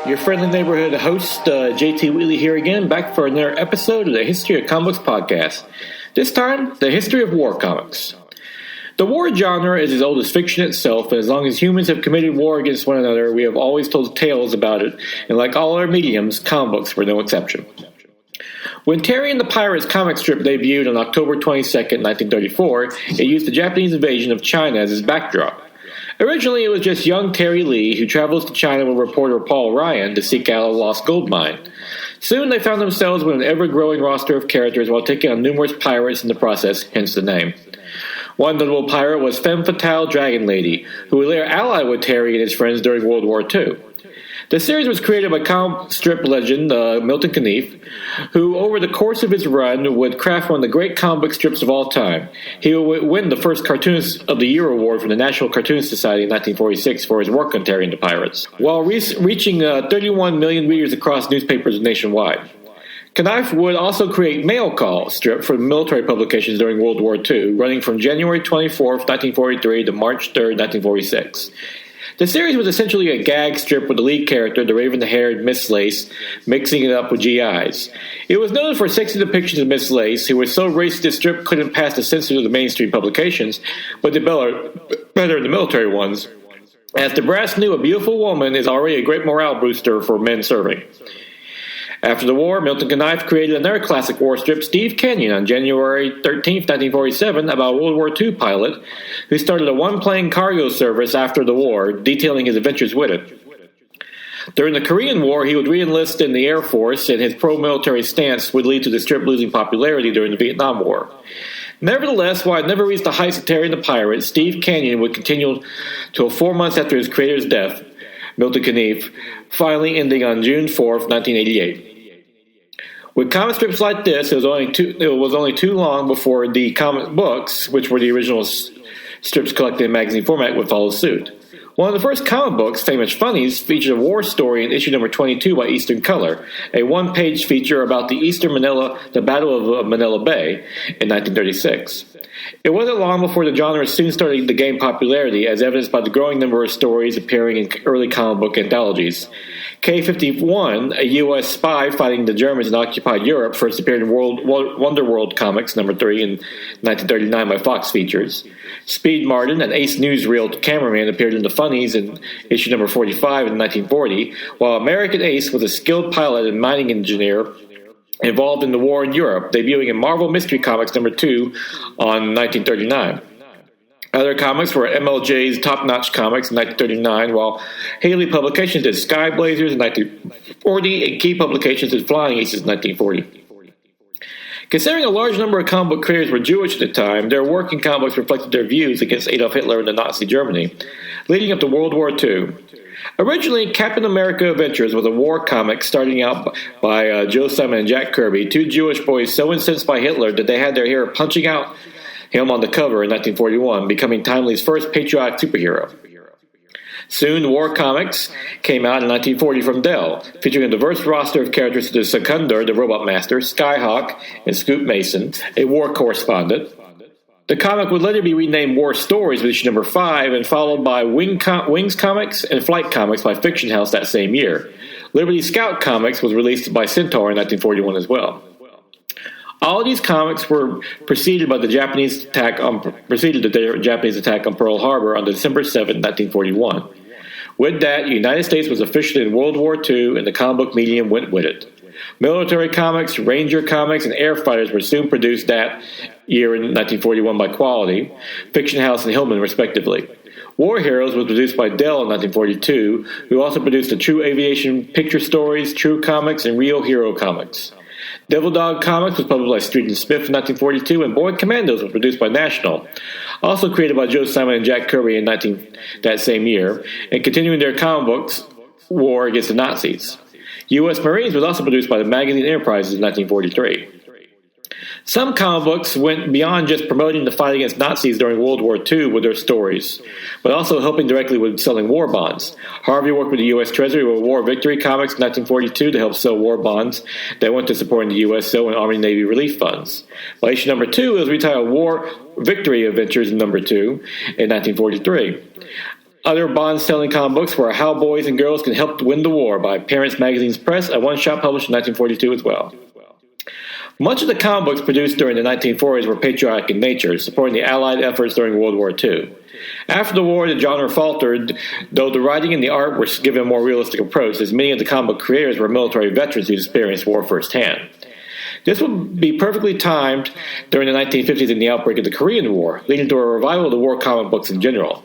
Your friendly neighborhood host, JT Wheatley here again, back for another episode of the History of Comics podcast. This time, the history of war comics. The war genre is as old as fiction itself, and as long as humans have committed war against one another, we have always told tales about it, and like all other mediums, comic books were no exception. When Terry and the Pirates comic strip debuted on October 22nd, 1934, it used the Japanese invasion of China as its backdrop. Originally, it was just young Terry Lee who travels to China with reporter Paul Ryan to seek out a lost gold mine. Soon, they found themselves with an ever-growing roster of characters while taking on numerous pirates in the process, hence the name. One notable pirate was Femme Fatale Dragon Lady, who would later ally with Terry and his friends during World War II. The series was created by comic strip legend Milton Caniff, who over the course of his run would craft one of the great comic book strips of all time. He would win the first Cartoonist of the Year award from the National Cartoon Society in 1946 for his work on Terry and the Pirates, while reaching 31 million readers across newspapers nationwide. Caniff would also create Mail Call strip for military publications during World War II, running from January 24, 1943 to March 3, 1946. The series was essentially a gag strip with the lead character, the raven-haired Miss Lace, mixing it up with GIs. It was noted for sexy depictions of Miss Lace, who was so racist the strip couldn't pass the censor of the mainstream publications, but did better in the military ones. As the brass knew, a beautiful woman is already a great morale booster for men serving. After the war, Milton Caniff created another classic war strip, Steve Canyon, on January 13, 1947, about a World War II pilot who started a one-plane cargo service after the war, detailing his adventures with it. During the Korean War, he would re-enlist in the Air Force, and his pro-military stance would lead to the strip losing popularity during the Vietnam War. Nevertheless, while it never reached the heights of Terry and the Pirates, Steve Canyon would continue till 4 months after his creator's death, Milton Caniff, finally ending on June 4, 1988. With comic strips like this, it was only too long before the comic books, which were the original strips collected in magazine format, would follow suit. One of the first comic books, Famous Funnies, featured a war story in issue number 22 by Eastern Color, a one-page feature about the Battle of Manila Bay in 1936. It wasn't long before the genre soon started to gain popularity, as evidenced by the growing number of stories appearing in early comic book anthologies. K-51, a U.S. spy fighting the Germans in occupied Europe, first appeared in Wonder World Comics number 3 in 1939 by Fox Features. Speed Martin, an ace newsreel cameraman, appeared in The Funnies in issue number 45 in 1940, while American Ace was a skilled pilot and mining engineer involved in the war in Europe, debuting in Marvel Mystery Comics number 2 on 1939. Other comics were MLJ's Top Notch Comics in 1939, while Haley Publications did Sky Blazers in 1940, and Key Publications did Flying Aces in 1940. Considering a large number of comic book creators were Jewish at the time, their work in comic books reflected their views against Adolf Hitler and the Nazi Germany, leading up to World War II. Originally, Captain America Adventures was a war comic starting out by Joe Simon and Jack Kirby, two Jewish boys so incensed by Hitler that they had their hero punching out him on the cover in 1941, becoming Timely's first patriotic superhero. Soon, War Comics came out in 1940 from Dell, featuring a diverse roster of characters such as Secundor, the Robot Master, Skyhawk, and Scoop Mason, a war correspondent. The comic would later be renamed War Stories with issue number 5, and followed by Wings Comics and Flight Comics by Fiction House that same year. Liberty Scout Comics was released by Centaur in 1941 as well. All of these comics were preceded the Japanese attack on Pearl Harbor on December 7, 1941. With that, the United States was officially in World War II, and the comic book medium went with it. Military comics, Ranger comics, and Air Fighters were soon produced that year in 1941 by Quality, Fiction House, and Hillman, respectively. War Heroes was produced by Dell in 1942, who also produced the True Aviation Picture Stories, True Comics, and Real Hero Comics. Devil Dog Comics was published by Street and Smith in 1942, and Boy Commandos was produced by National, also created by Joe Simon and Jack Kirby in that same year, and continuing their comic books war against the Nazis. U.S. Marines was also produced by the Magazine Enterprises in 1943. Some comic books went beyond just promoting the fight against Nazis during World War II with their stories, but also helping directly with selling war bonds. Harvey worked with the U.S. Treasury with War Victory Comics in 1942 to help sell war bonds that went to supporting the USO and Army Navy relief funds. By issue number 2, it was retitled War Victory Adventures number 2 in 1943. Other bond-selling comic books were How Boys and Girls Can Help to Win the War by Parents Magazine's Press, a one-shot published in 1942 as well. Much of the comic books produced during the 1940s were patriotic in nature, supporting the Allied efforts during World War II. After the war, the genre faltered, though the writing and the art were given a more realistic approach, as many of the comic book creators were military veterans who experienced war firsthand. This would be perfectly timed during the 1950s in the outbreak of the Korean War, leading to a revival of the war comic books in general.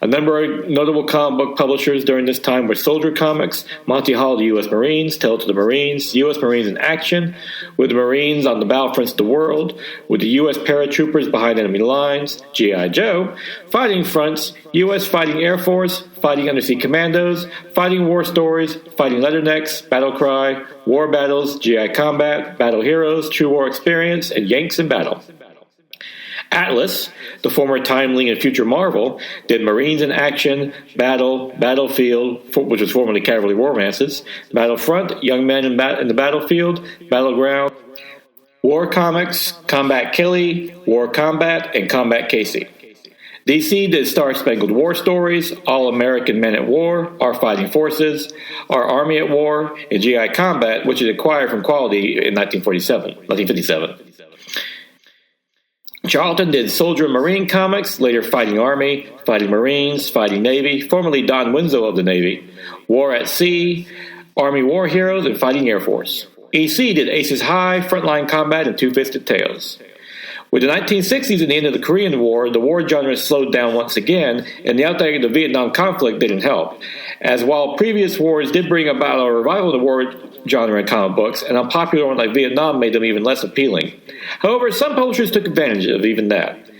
A number of notable comic book publishers during this time were Soldier Comics, Monty Hall the U.S. Marines, Tell to the Marines, U.S. Marines in Action, with the Marines on the battlefronts of the world, with the U.S. paratroopers behind enemy lines, G.I. Joe, Fighting Fronts, U.S. Fighting Air Force, Fighting Undersea Commandos, Fighting War Stories, Fighting Leathernecks, Battle Cry, War Battles, G.I. Combat, Battle Heroes, True War Experience, and Yanks in Battle. Atlas, the former Timely and Future Marvel, did Marines in Action, Battle, Battlefield, which was formerly Cavalry War Romances, Battlefront, Young Men in the Battlefield, Battleground, War Comics, Combat Kelly, War Combat, and Combat Casey. DC did Star Spangled War Stories, All American Men at War, Our Fighting Forces, Our Army at War, and GI Combat, which it acquired from Quality in 1957. Charlton did Soldier and Marine comics, later Fighting Army, Fighting Marines, Fighting Navy, formerly Don Winslow of the Navy, War at Sea, Army War Heroes, and Fighting Air Force. EC did Aces High, Frontline Combat, and Two-Fisted Tales. With the 1960s and the end of the Korean War, the war genre slowed down once again, and the outbreak of the Vietnam conflict didn't help. As while previous wars did bring about a revival of the war genre in comic books, an unpopular one like Vietnam made them even less appealing. However, some publishers took advantage of even that.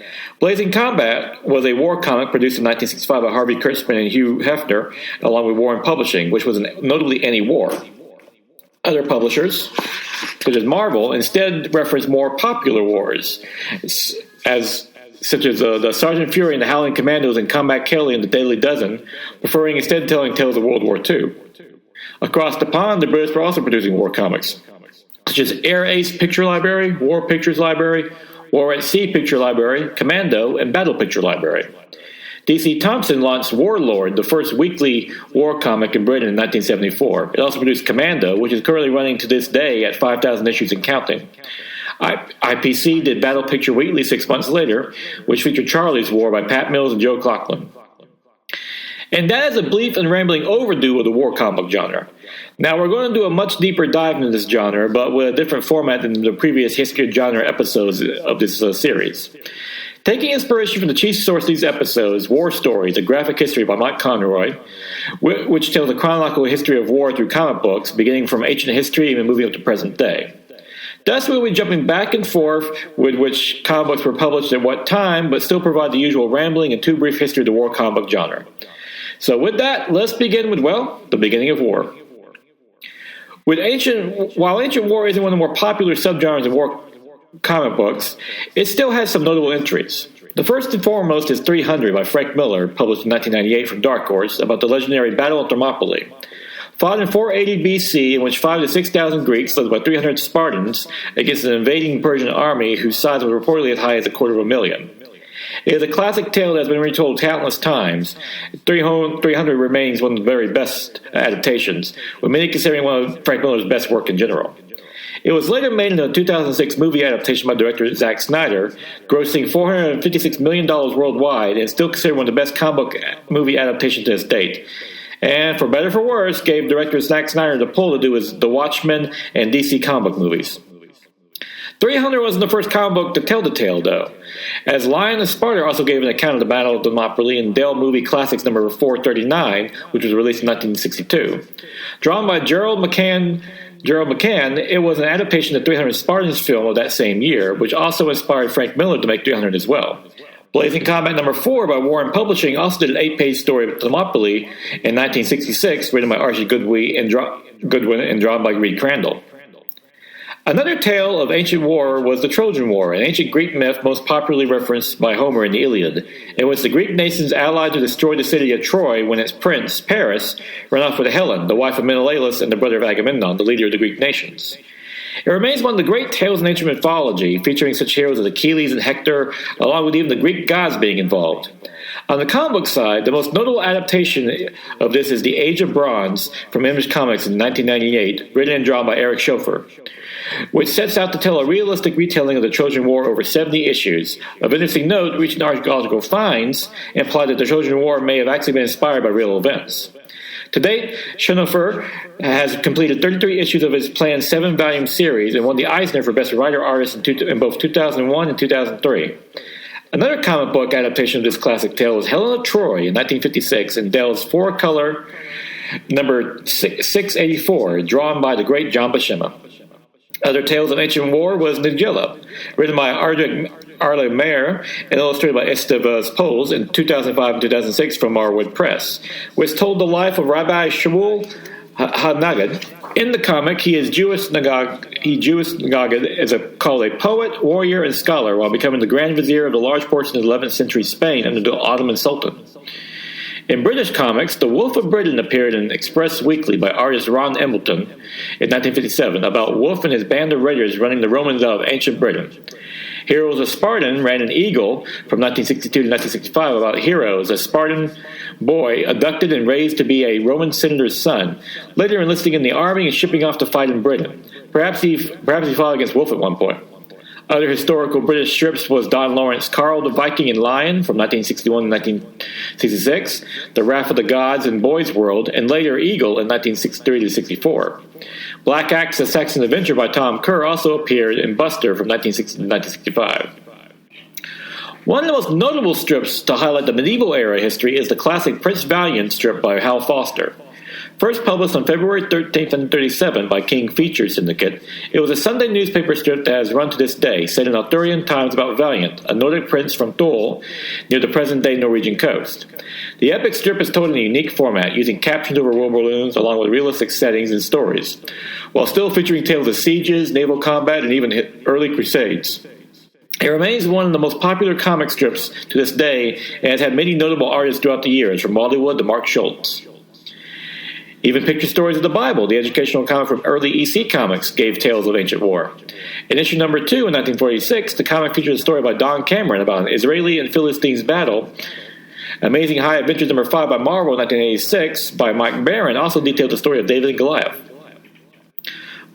Blazing Combat was a war comic produced in 1965 by Harvey Kurtzman and Hugh Hefner, along with Warren Publishing, which was notably anti-war. Other publishers, such as Marvel, instead referenced more popular wars, such as the Sergeant Fury and the Howling Commandos and Combat Kelly and the Deadly Dozen, preferring instead telling tales of World War II. Across the pond, the British were also producing war comics, such as Air Ace Picture Library, War Pictures Library, War at Sea Picture Library, Commando, and Battle Picture Library. D.C. Thompson launched Warlord, the first weekly war comic in Britain in 1974. It also produced Commando, which is currently running to this day at 5,000 issues and counting. IPC did Battle Picture Weekly 6 months later, which featured Charlie's War by Pat Mills and Joe Coughlin. And that is a brief and rambling overview of the war comic genre. Now we're going to do a much deeper dive into this genre, but with a different format than the previous History of Genre episodes of this series. Taking inspiration from the chief source of these episodes, War Stories, A Graphic History by Mike Conroy, which tells a chronological history of war through comic books, beginning from ancient history and moving up to present day. Thus, we'll be jumping back and forth with which comic books were published at what time, but still provide the usual rambling and too brief history of the war comic book genre. So with that, let's begin with, the beginning of war. While ancient war isn't one of the more popular subgenres of war comic books, it still has some notable entries. The first and foremost is 300 by Frank Miller, published in 1998 from Dark Horse, about the legendary Battle of Thermopylae. Fought in 480 BC, in which 5,000 to 6,000 Greeks led by 300 Spartans against an invading Persian army whose size was reportedly as high as 250,000. It is a classic tale that has been retold countless times. 300 remains one of the very best adaptations, with many considering one of Frank Miller's best work in general. It was later made into a 2006 movie adaptation by director Zack Snyder, grossing $456 million worldwide, and still considered one of the best comic book movie adaptations to this date. And for better or for worse, gave director Zack Snyder the pull to do his The Watchmen and DC comic book movies. 300 wasn't the first comic book to tell the tale, though, as Lion of Sparta also gave an account of the Battle of Thermopylae in Dell Movie Classics number 439, which was released in 1962. Drawn by Gerald McCann, it was an adaptation of the 300 Spartans film of that same year, which also inspired Frank Miller to make 300 as well. Blazing Combat number 4 by Warren Publishing also did an 8-page story of Thermopylae in 1966, written by Archie Goodwin and drawn by Reed Crandall. Another tale of ancient war was the Trojan War, an ancient Greek myth most popularly referenced by Homer in the Iliad, in which the Greek nations allied to destroy the city of Troy when its prince, Paris, ran off with Helen, the wife of Menelaus and the brother of Agamemnon, the leader of the Greek nations. It remains one of the great tales in ancient mythology, featuring such heroes as Achilles and Hector, along with even the Greek gods being involved. On the comic book side, the most notable adaptation of this is The Age of Bronze from Image Comics in 1998, written and drawn by Eric Schofer, which sets out to tell a realistic retelling of the Trojan War over 70 issues. Of interesting note, recent archaeological finds imply that the Trojan War may have actually been inspired by real events. To date, Schofer has completed 33 issues of his planned 7-volume series and won the Eisner for Best Writer-Artist in both 2001 and 2003. Another comic book adaptation of this classic tale was Helen of Troy in 1956 in Dell's 4-color number 684, drawn by the great John Buscema. Other tales of ancient war was Nigella, written by Arle Mayer and illustrated by Estevez Pols in 2005 and 2006 from Marwood Press, which told the life of Rabbi Shaul HaNagid. In the comic, he is Jewish Nagid as called a poet, warrior, and scholar while becoming the Grand Vizier of the large portion of 11th century Spain under the Ottoman Sultan. In British comics, The Wolf of Britain appeared in Express Weekly by artist Ron Embleton in 1957 about Wolfe and his band of raiders running the Romans out of ancient Britain. Heroes of Spartan ran an Eagle from 1962 to 1965 about Heroes, a Spartan boy abducted and raised to be a Roman senator's son, later enlisting in the army and shipping off to fight in Britain. Perhaps he fought against Wolfe at one point. Other historical British strips was Don Lawrence Carl the Viking and Lion from 1961 to 1966, The Wrath of the Gods in Boy's World, and later Eagle in 1963 to 64. Black Axe, The Saxon Adventure by Tom Kerr also appeared in Buster from 1960 to 1965. One of the most notable strips to highlight the medieval era history is the classic Prince Valiant strip by Hal Foster. First published on February 13th, 1937 by King Features Syndicate, it was a Sunday newspaper strip that has run to this day, set in Arthurian times about Valiant, a Nordic prince from Thule, near the present-day Norwegian coast. The epic strip is told in a unique format, using captions over war balloons along with realistic settings and stories, while still featuring tales of sieges, naval combat, and even early crusades. It remains one of the most popular comic strips to this day and has had many notable artists throughout the years, from Wallywood to Mark Schultz. Even Picture Stories of the Bible, the educational comic from early EC Comics, gave tales of ancient war. In issue number 2 in 1946, the comic features a story by Don Cameron about an Israeli and Philistines battle. Amazing High Adventures number 5 by Marvel in 1986 by Mike Barron also detailed the story of David and Goliath.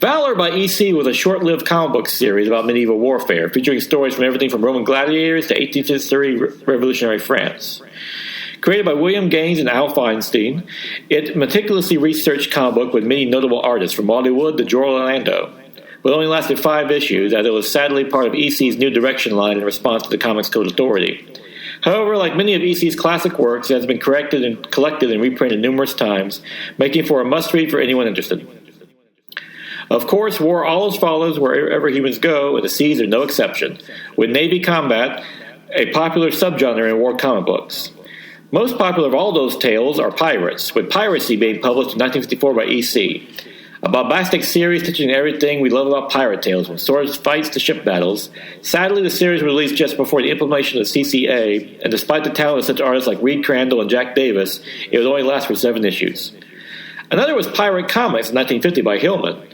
Valor by EC was a short-lived comic book series about medieval warfare, featuring stories from everything from Roman gladiators to 18th century revolutionary France. Created by William Gaines and Al Feinstein, it meticulously researched comic book with many notable artists from Hollywood to Joe Orlando, but only lasted 5 issues as it was sadly part of EC's new direction line in response to the Comics Code Authority. However, like many of EC's classic works, it has been collected and reprinted numerous times, making for a must-read for anyone interested. Of course, war always follows wherever humans go, and the seas are no exception, with Navy combat a popular subgenre in war comic books. Most popular of all those tales are Pirates, with Piracy being published in 1954 by EC. A bombastic series teaching everything we love about pirate tales, from sword fights to ship battles. Sadly, the series was released just before the implementation of the CCA, and despite the talent of such artists like Reed Crandall and Jack Davis, it would only last for 7 issues. Another was Pirate Comics in 1950 by Hillman,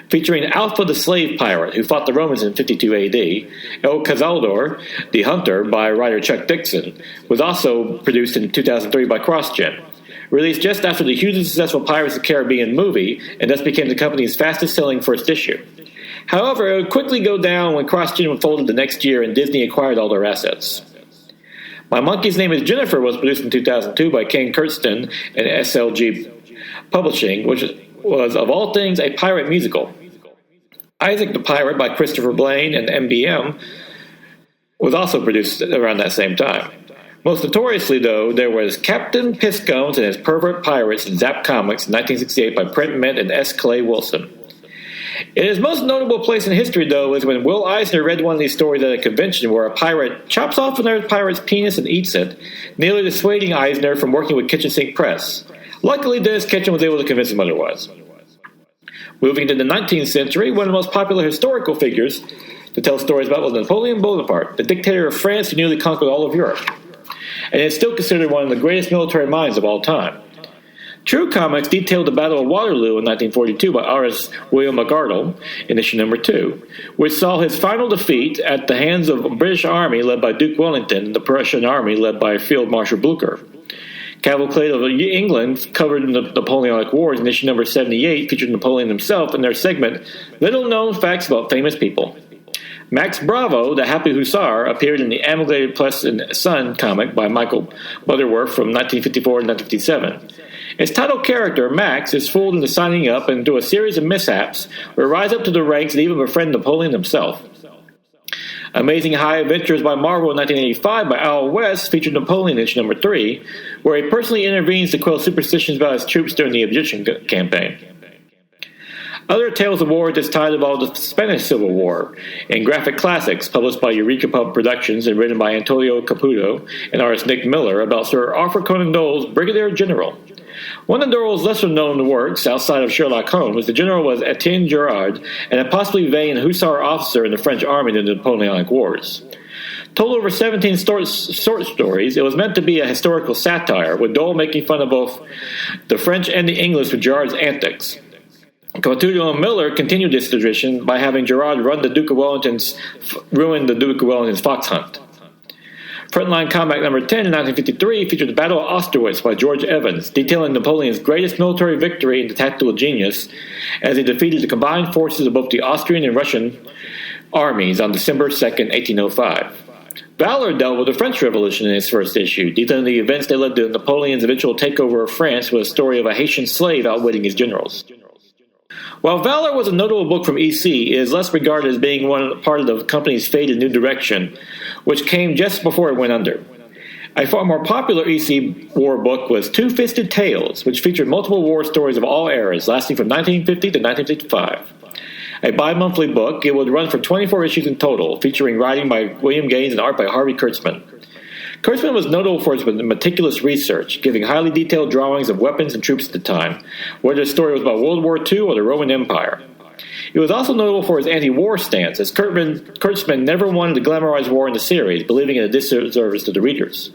featuring Alpha the Slave Pirate, who fought the Romans in 52 AD. El Cazador, the Hunter, by writer Chuck Dixon, was also produced in 2003 by CrossGen. Released just after the hugely successful Pirates of the Caribbean movie, and thus became the company's fastest-selling first issue. However, it would quickly go down when CrossGen folded the next year and Disney acquired all their assets. My Monkey's Name is Jennifer was produced in 2002 by Ken Kirsten and SLG Publishing, which was, of all things, a pirate musical. Isaac the Pirate by Christopher Blaine and MBM was also produced around that same time. Most notoriously, though, there was Captain Piscones and his Pervert Pirates in Zap Comics in 1968 by Brent Mint and S. Clay Wilson. In his most notable place in history, though, is when Will Eisner read one of these stories at a convention where a pirate chops off another pirate's penis and eats it, nearly dissuading Eisner from working with Kitchen Sink Press. Luckily, Dennis Kitchen was able to convince him otherwise. Moving to the 19th century, one of the most popular historical figures to tell stories about was Napoleon Bonaparte, the dictator of France who nearly conquered all of Europe, and is still considered one of the greatest military minds of all time. True Comics detailed the Battle of Waterloo in 1942 by artist William McArdle in issue number 2, which saw his final defeat at the hands of a British army led by Duke Wellington and the Prussian army led by Field Marshal Blucher. Cavalcade of England covered the Napoleonic Wars in issue number 78 featured Napoleon himself in their segment Little Known Facts About Famous People. Max Bravo, the Happy Hussar, appeared in the Amalgamated Press and Son comic by Michael Butterworth from 1954 to 1957. Its title character, Max, is fooled into signing up and through a series of mishaps will rise up to the ranks and even befriend Napoleon himself. Amazing High Adventures by Marvel in 1985 by Al West featured Napoleon in issue number 3, where he personally intervenes to quell superstitions about his troops during the Egyptian campaign. Other tales of war at this time involved the Spanish Civil War in graphic classics published by Eureka Pub Productions and written by Antonio Caputo and artist Nick Miller about Sir Arthur Conan Doyle's Brigadier General. One of Doyle's lesser-known works, outside of Sherlock Holmes, the general was Etienne Gerard, and a possibly vain hussar officer in the French army in the Napoleonic Wars. Told over 17 short stories, it was meant to be a historical satire, with Doyle making fun of both the French and the English for Gerard's antics. Caputo and Miller continued this tradition by having Gerard ruin the Duke of Wellington's fox hunt. Frontline Combat number 10 in 1953 featured the Battle of Austerlitz by George Evans, detailing Napoleon's greatest military victory and tactical genius as he defeated the combined forces of both the Austrian and Russian armies on December 2, 1805. Valor dealt with the French Revolution in its first issue, detailing the events that led to Napoleon's eventual takeover of France with a story of a Haitian slave outwitting his generals. While Valor was a notable book from EC, it is less regarded as being part of the company's faded New Direction, which came just before it went under. A far more popular EC war book was Two-Fisted Tales, which featured multiple war stories of all eras, lasting from 1950 to 1955. A bi-monthly book, it would run for 24 issues in total, featuring writing by William Gaines and art by Harvey Kurtzman. Kurtzman was notable for his meticulous research, giving highly detailed drawings of weapons and troops at the time, whether the story was about World War II or the Roman Empire. He was also notable for his anti-war stance, as Kurtzman never wanted to glamorize war in the series, believing in a disservice to the readers.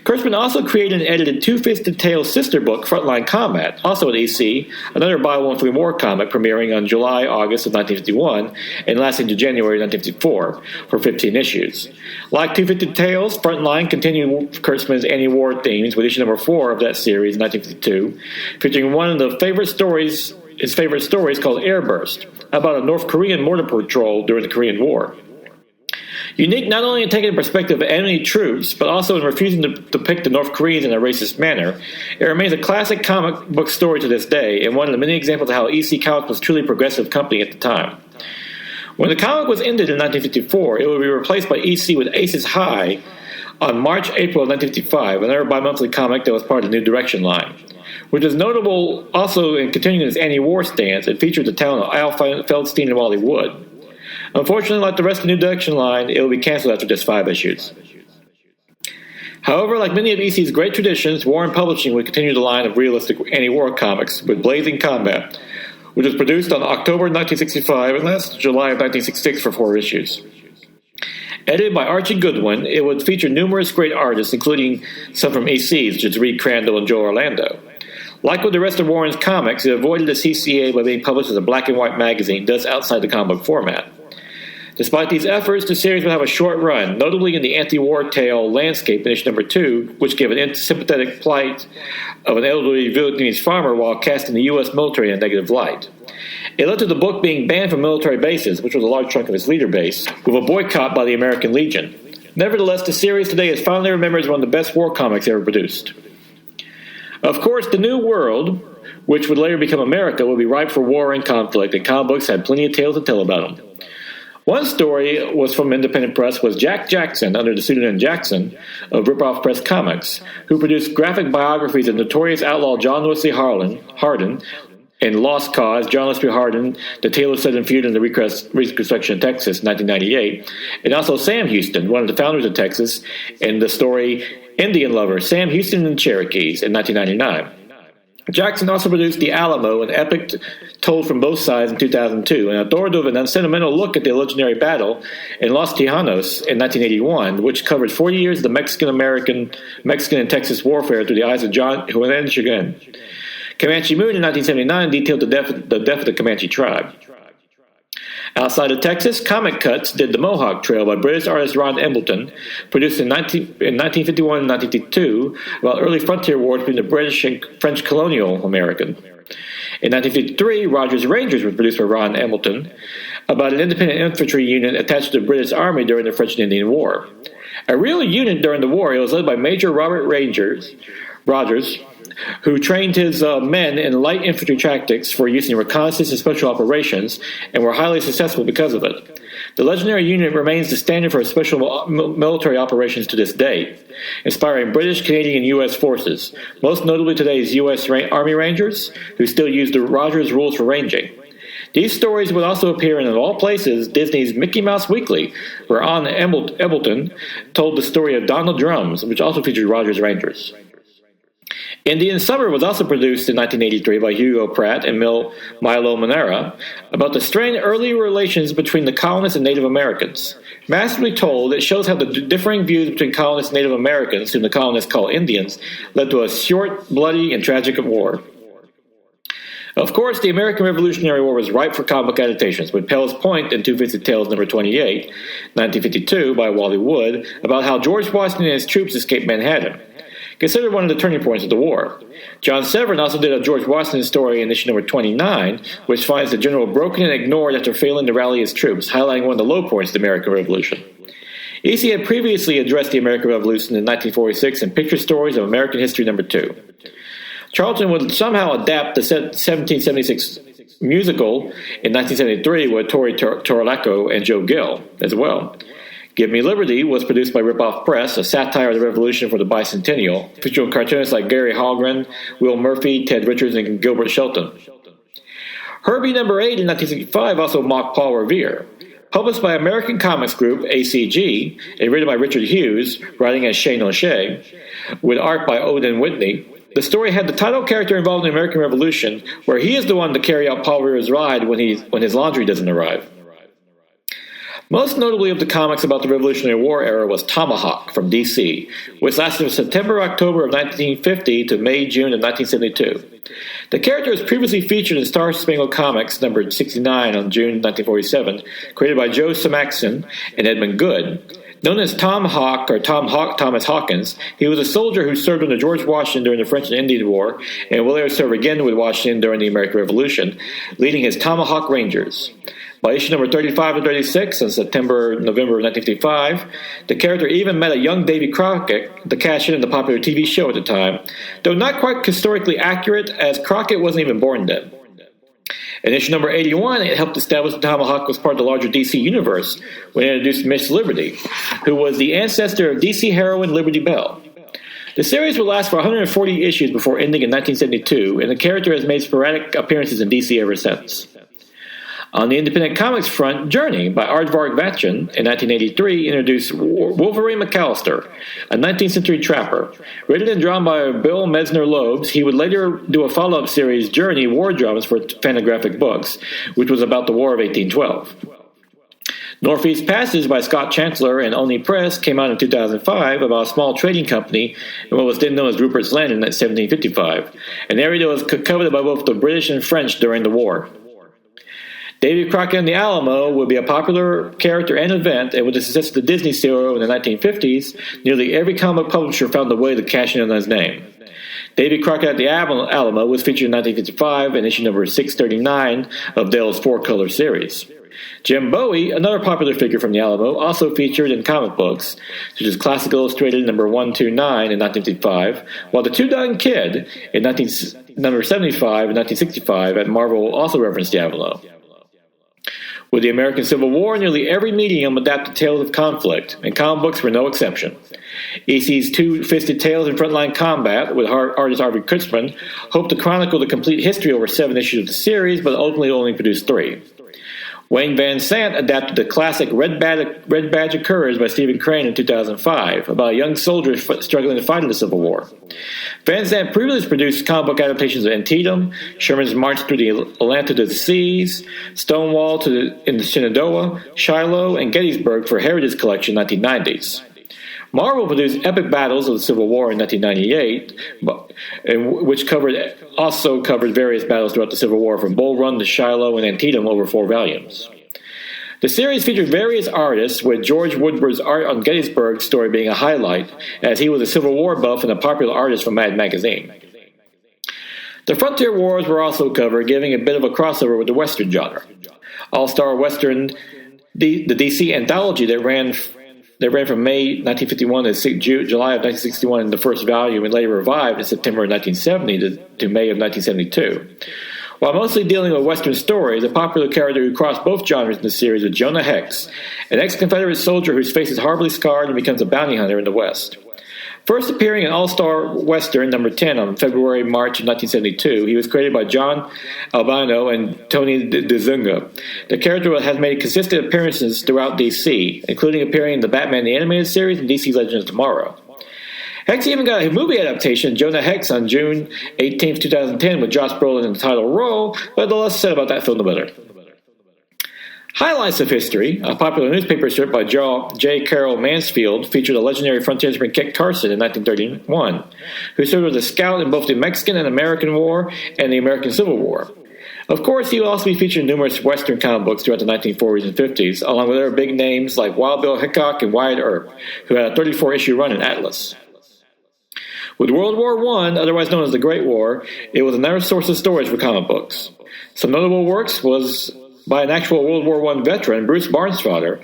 Kurtzman also created and edited Two-Fisted Tales' sister book, Frontline Combat, also at EC, another bi-monthly war comic premiering on July-August of 1951 and lasting to January 1954 for 15 issues. Like Two-Fisted Tales, Frontline continued Kurtzman's anti-war themes with issue number 4 of that series in 1952, featuring one of his favorite stories called Airburst, about a North Korean mortar patrol during the Korean War. Unique not only in taking the perspective of enemy troops, but also in refusing to depict the North Koreans in a racist manner, it remains a classic comic book story to this day, and one of the many examples of how EC Comics was a truly progressive company at the time. When the comic was ended in 1954, it would be replaced by EC with Aces High on March-April of 1955, another bi-monthly comic that was part of the New Direction line. Which is notable also in continuing its anti-war stance, it featured the talent of Al Feldstein and Wally Wood. Unfortunately, like the rest of the New Direction line, it will be canceled after just 5 issues. However, like many of EC's great traditions, Warren Publishing would continue the line of realistic anti-war comics with Blazing Combat, which was produced on October 1965 and lasted July of 1966 for 4 issues. Edited by Archie Goodwin, it would feature numerous great artists, including some from EC's, such as Reed Crandall and Joe Orlando. Like with the rest of Warren's comics, it avoided the CCA by being published as a black and white magazine, thus outside the comic book format. Despite these efforts, the series would have a short run, notably in the anti-war tale Landscape in issue number 2, which gave an sympathetic plight of an elderly Vietnamese farmer while casting the U.S. military in a negative light. It led to the book being banned from military bases, which was a large chunk of its leader base, with a boycott by the American Legion. Nevertheless, the series today is fondly remembered as one of the best war comics ever produced. Of course, the New World, which would later become America, would be ripe for war and conflict, and comic books had plenty of tales to tell about them. One story was from Independent Press was Jack Jackson, under the pseudonym Jackson, of Ripoff Press Comics, who produced graphic biographies of notorious outlaw John Wesley Hardin in Lost Cause, John Wesley Hardin, the Taylor-Sutton feud in the Reconstruction of Texas in 1998, and also Sam Houston, one of the founders of Texas, in the story Indian Lover, Sam Houston and the Cherokees in 1999. Jackson also produced The Alamo, an epic told from both sides in 2002, an authoritative and unsentimental look at the legendary battle in Los Tejanos in 1981, which covered 40 years of the Mexican and Texas warfare through the eyes of John Juan Chagin. Comanche Moon in 1979 detailed the death of the Comanche tribe. Outside of Texas, Comic Cuts did The Mohawk Trail by British artist Ron Embleton, produced in 1951 and 1952, about early frontier wars between the British and French colonial American. In 1953, Rogers Rangers was produced by Ron Embleton, about an independent infantry unit attached to the British Army during the French and Indian War. A real unit during the war, it was led by Major Robert Rogers, who trained his men in light infantry tactics for use in reconnaissance and special operations, and were highly successful because of it. The legendary unit remains the standard for special military operations to this day, inspiring British, Canadian, and U.S. forces, most notably today's U.S. Army Rangers, who still use the Rogers rules for ranging. These stories would also appear in, of all places, Disney's Mickey Mouse Weekly, where Ron Embleton told the story of Donald Drums, which also featured Rogers Rangers. Indian Summer was also produced in 1983 by Hugo Pratt and Milo Manara, about the strained early relations between the colonists and Native Americans. Masterfully told, it shows how the differing views between colonists and Native Americans, whom the colonists call Indians, led to a short, bloody, and tragic war. Of course, the American Revolutionary War was ripe for comic book adaptations, with Pell's Point in 250 Tales number 28, 1952, by Wally Wood, about how George Washington and his troops escaped Manhattan, considered one of the turning points of the war. John Severin also did a George Washington story in issue number 29, which finds the general broken and ignored after failing to rally his troops, highlighting one of the low points of the American Revolution. E.C. had previously addressed the American Revolution in 1946 in Picture Stories of American History number 2. Charlton would somehow adapt the 1776 musical in 1973 with Tori Torlaco and Joe Gill as well. Give Me Liberty was produced by Ripoff Press, a satire of the Revolution for the bicentennial, featuring cartoonists like Gary Hallgren, Will Murphy, Ted Richards, and Gilbert Shelton. Herbie number 8 in 1965 also mocked Paul Revere. Published by American Comics Group, ACG, and written by Richard Hughes, writing as Shane O'Shea, with art by Odin Whitney, the story had the title character involved in the American Revolution, where he is the one to carry out Paul Revere's ride when his laundry doesn't arrive. Most notably of the comics about the Revolutionary War era was Tomahawk from DC, which lasted from September-October of 1950 to May-June of 1972. The character was previously featured in Star Spangled Comics number 69 on June 1947, created by Joe Samaxon and Edmund Good. Known as Tom Hawk or Thomas Hawkins, he was a soldier who served under George Washington during the French and Indian War, and will later serve again with Washington during the American Revolution, leading his Tomahawk Rangers. By issue number 35 and 36 in November of 1955, the character even met a young Davy Crockett, the cash-in in the popular TV show at the time, though not quite historically accurate, as Crockett wasn't even born then. In issue number 81, it helped establish the Tomahawk was part of the larger DC universe when it introduced Miss Liberty, who was the ancestor of DC heroine Liberty Bell. The series would last for 140 issues before ending in 1972, and the character has made sporadic appearances in DC ever since. On the independent comics front, Journey by Aardvark Vachon in 1983 introduced Wolverine McAllister, a 19th century trapper. Written and drawn by Bill Messner-Loebs, he would later do a follow-up series, Journey War Drums, for Fantagraphic Books, which was about the War of 1812. Northeast Passage by Scott Chancellor and Oni Press came out in 2005 about a small trading company in what was then known as Rupert's Landing in 1755, an area that was coveted by both the British and French during the war. Davy Crockett and the Alamo would be a popular character and event, and with the success of the Disney serial in the 1950s, nearly every comic publisher found a way to cash in on his name. Davy Crockett at the Alamo was featured in 1955 in issue number 639 of Dale's four-color series. Jim Bowie, another popular figure from the Alamo, also featured in comic books, such as Classic Illustrated number 129 in 1955, while The Two-Done Kid in number 75 in 1965 at Marvel also referenced the Alamo. With the American Civil War, nearly every medium adapted tales of conflict, and comic books were no exception. EC's Two-Fisted Tales in Frontline Combat, with artist Harvey Kurtzman, hoped to chronicle the complete history over 7 issues of the series, but ultimately only produced 3. Wayne Van Sant adapted the classic Red Badge of Courage by Stephen Crane in 2005, about a young soldier struggling to fight in the Civil War. Van Sant previously produced comic book adaptations of Antietam, Sherman's March through the Atlanta to the Seas, Stonewall in the Shenandoah, Shiloh, and Gettysburg for Heritage Collection 1990s. Marvel produced epic battles of the Civil War in 1998, which also covered various battles throughout the Civil War, from Bull Run to Shiloh and Antietam, over 4 volumes. The series featured various artists, with George Woodward's art on Gettysburg's story being a highlight, as he was a Civil War buff and a popular artist from Mad Magazine. The Frontier Wars were also covered, giving a bit of a crossover with the Western genre. All-Star Western, the DC anthology that ran from May 1951 to July of 1961 in the first volume, and later revived in September of 1970 to May of 1972. While mostly dealing with Western stories, a popular character who crossed both genres in the series was Jonah Hex, an ex-Confederate soldier whose face is horribly scarred and becomes a bounty hunter in the West. First appearing in All-Star Western number 10 on February-March of 1972, he was created by John Albano and Tony DeZunga. The character has made consistent appearances throughout DC, including appearing in the Batman the Animated Series and DC Legends of Tomorrow. Hex even got a movie adaptation, Jonah Hex, on June 18, 2010, with Josh Brolin in the title role, but the less said about that film, the better. Highlights of History, a popular newspaper strip by J. Carroll Mansfield, featured a legendary frontiersman Kit Carson in 1931, who served as a scout in both the Mexican and American War and the American Civil War. Of course, he will also be featured in numerous Western comic books throughout the 1940s and 50s, along with other big names like Wild Bill Hickok and Wyatt Earp, who had a 34-issue run in Atlas. With World War I, otherwise known as the Great War, it was another source of stories for comic books. Some notable works was by an actual World War I veteran, Bruce Bairnsfather.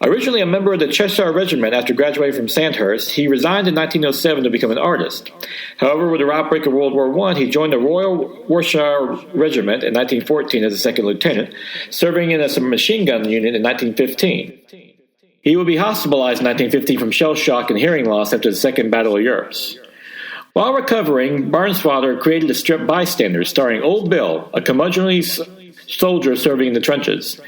Originally a member of the Cheshire Regiment after graduating from Sandhurst, he resigned in 1907 to become an artist. However, with the outbreak of World War I, he joined the Royal Warwickshire Regiment in 1914 as a second lieutenant, serving in a machine gun unit in 1915. He would be hospitalized in 1915 from shell shock and hearing loss after the Second Battle of Europe. While recovering, Bairnsfather created the strip Bystanders, starring Old Bill, a curmudgeonly soldier serving in the trenches.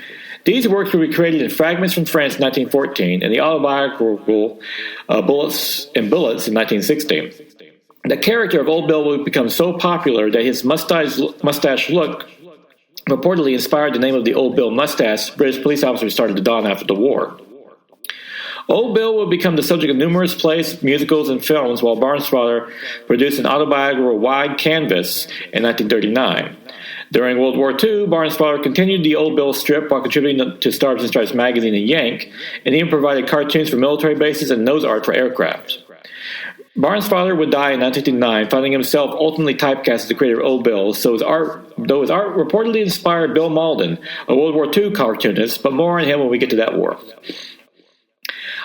These works were recreated in Fragments from France in 1914 and the autobiographical Bullets in 1916. The character of Old Bill would become so popular that his mustache look reportedly inspired the name of the Old Bill mustache British police officers started to don after the war. Old Bill would become the subject of numerous plays, musicals, and films, while Bairnsfather produced an autobiographical Wide Canvas in 1939. During World War II, Bairnsfather continued the Old Bill strip while contributing to Stars and Stripes magazine and Yank, and even provided cartoons for military bases and nose art for aircraft. Bairnsfather would die in 1959, finding himself ultimately typecast as the creator of Old Bill, though his art reportedly inspired Bill Malden, a World War II cartoonist, but more on him when we get to that war.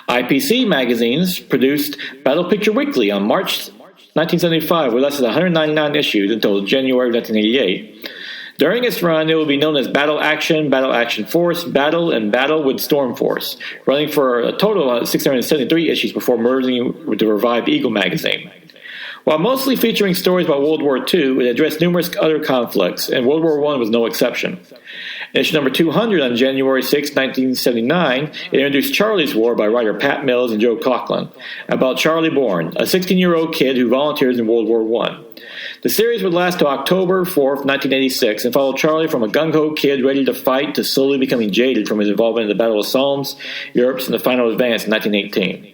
IPC magazines produced Battle Picture Weekly on March 1975 with less than 199 issues until January 1988. During its run, it will be known as Battle Action Force, Battle, and Battle with Storm Force, running for a total of 673 issues before merging with the revived Eagle magazine. While mostly featuring stories about World War II, it addressed numerous other conflicts, and World War I was no exception. In issue number 200 on January 6, 1979, it introduced Charlie's War by writer Pat Mills and Joe Coughlin, about Charlie Bourne, a 16-year-old kid who volunteers in World War I. The series would last till October 4, 1986, and follow Charlie from a gung-ho kid ready to fight to slowly becoming jaded from his involvement in the Battle of Somme, Europe, and the final advance in 1918.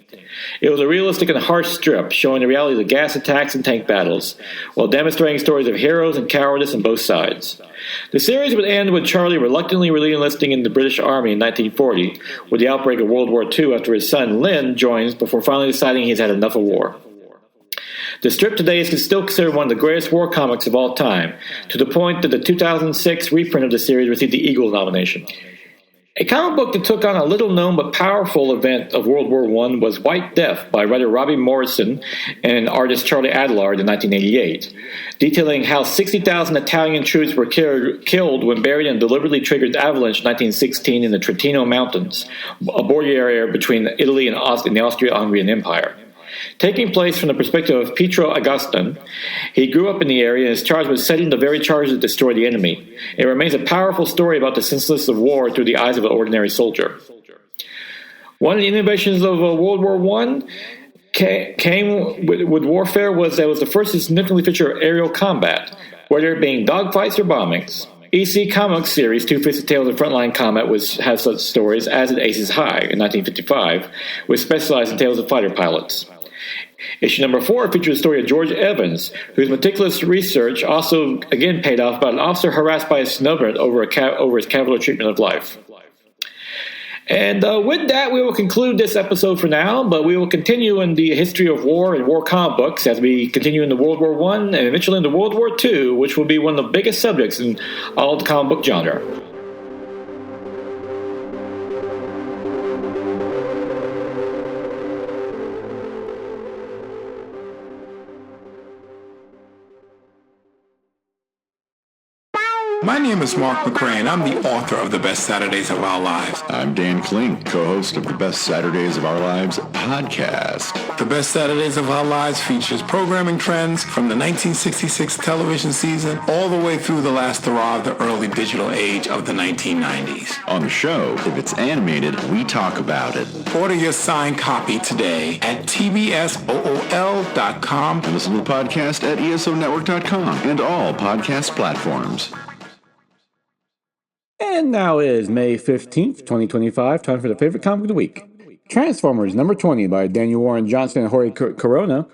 It was a realistic and harsh strip, showing the reality of gas attacks and tank battles, while demonstrating stories of heroes and cowardice on both sides. The series would end with Charlie reluctantly re-enlisting in the British Army in 1940, with the outbreak of World War II after his son Lynn joins before finally deciding he's had enough of war. The strip today is still considered one of the greatest war comics of all time, to the point that the 2006 reprint of the series received the Eagle nomination. A comic book that took on a little-known but powerful event of World War I was White Death by writer Robbie Morrison and artist Charlie Adlard in 1988, detailing how 60,000 Italian troops were killed when buried in a deliberately triggered avalanche in 1916 in the Trentino Mountains, a border area between Italy and the Austro-Hungarian Empire. Taking place from the perspective of Pietro Agustin, he grew up in the area and is charged with setting the very charges that destroy the enemy. It remains a powerful story about the senselessness of war through the eyes of an ordinary soldier. One of the innovations of World War I came with warfare was that it was the first to significantly feature aerial combat, whether it being dogfights or bombings. EC Comics series Two Fisted Tales of Frontline Combat has such stories as in Aces High in 1955, which specialized in tales of fighter pilots. Issue number 4 features the story of George Evans, whose meticulous research also again paid off about an officer harassed by a subordinate over his cavalier treatment of life. And with that, we will conclude this episode for now, but we will continue in the history of war and war comic books as we continue into World War I and eventually into World War II, which will be one of the biggest subjects in all of the comic book genre. My name is Mark McCrae, and I'm the author of The Best Saturdays of Our Lives. I'm Dan Klink, co-host of the Best Saturdays of Our Lives podcast. The Best Saturdays of Our Lives features programming trends from the 1966 television season all the way through the last hurrah of the early digital age of the 1990s. On the show, if it's animated, we talk about it. Order your signed copy today at tbsool.com. And listen to the podcast at esonetwork.com and all podcast platforms. And now is May 15th, 2025, time for the favorite comic of the week. Transformers, number 20 by Daniel Warren Johnson and Jorge Corona,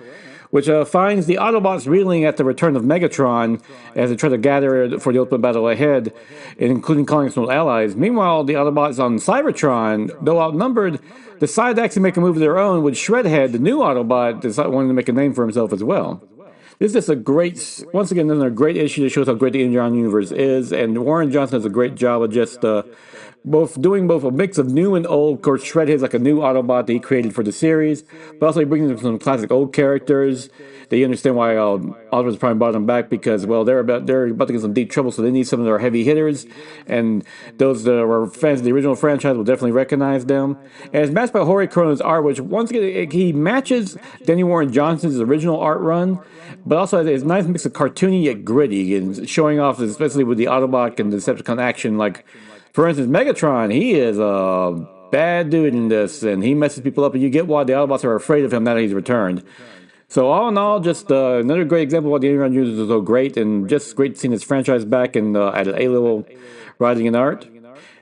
which finds the Autobots reeling at the return of Megatron as they try to gather for the ultimate battle ahead, including calling some allies. Meanwhile, the Autobots on Cybertron, though outnumbered, decide to actually make a move of their own, with Shredhead, the new Autobot, wanting to make a name for himself as well. This is just once again, another great issue that shows how great the Indiana universe is, and Warren Johnson does a great job of just doing both a mix of new and old. Of course, Shredhead's like a new Autobot that he created for the series, but also he brings in some classic old characters. They understand why Autobots probably brought them back because, well, they're about to get some deep trouble, so they need some of their heavy hitters, and those that were fans of the original franchise will definitely recognize them. And it's matched by Jorge Corona's art, which once again he matches Danny Warren Johnson's original art run, but also has a nice mix of cartoony yet gritty, and showing off especially with the Autobot and the Decepticon action. Like, for instance, Megatron, he is a bad dude in this, and he messes people up, and you get why the Autobots are afraid of him now that he's returned. So all in all, just another great example of why the Indiana universe is so great, and just great seeing this franchise back and at an A-level rising in art.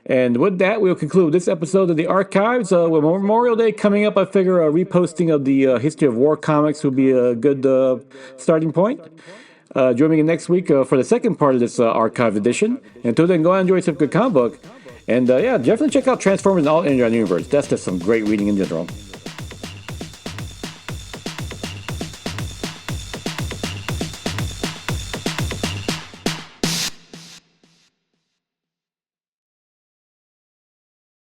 And with that, we'll conclude this episode of the Archives. With Memorial Day coming up, I figure a reposting of the History of War comics would be a good starting point. Join me again next week for the second part of this Archive edition. Until then, go out and enjoy some good comic book. And definitely check out Transformers and all Indiana universe. That's just some great reading in general.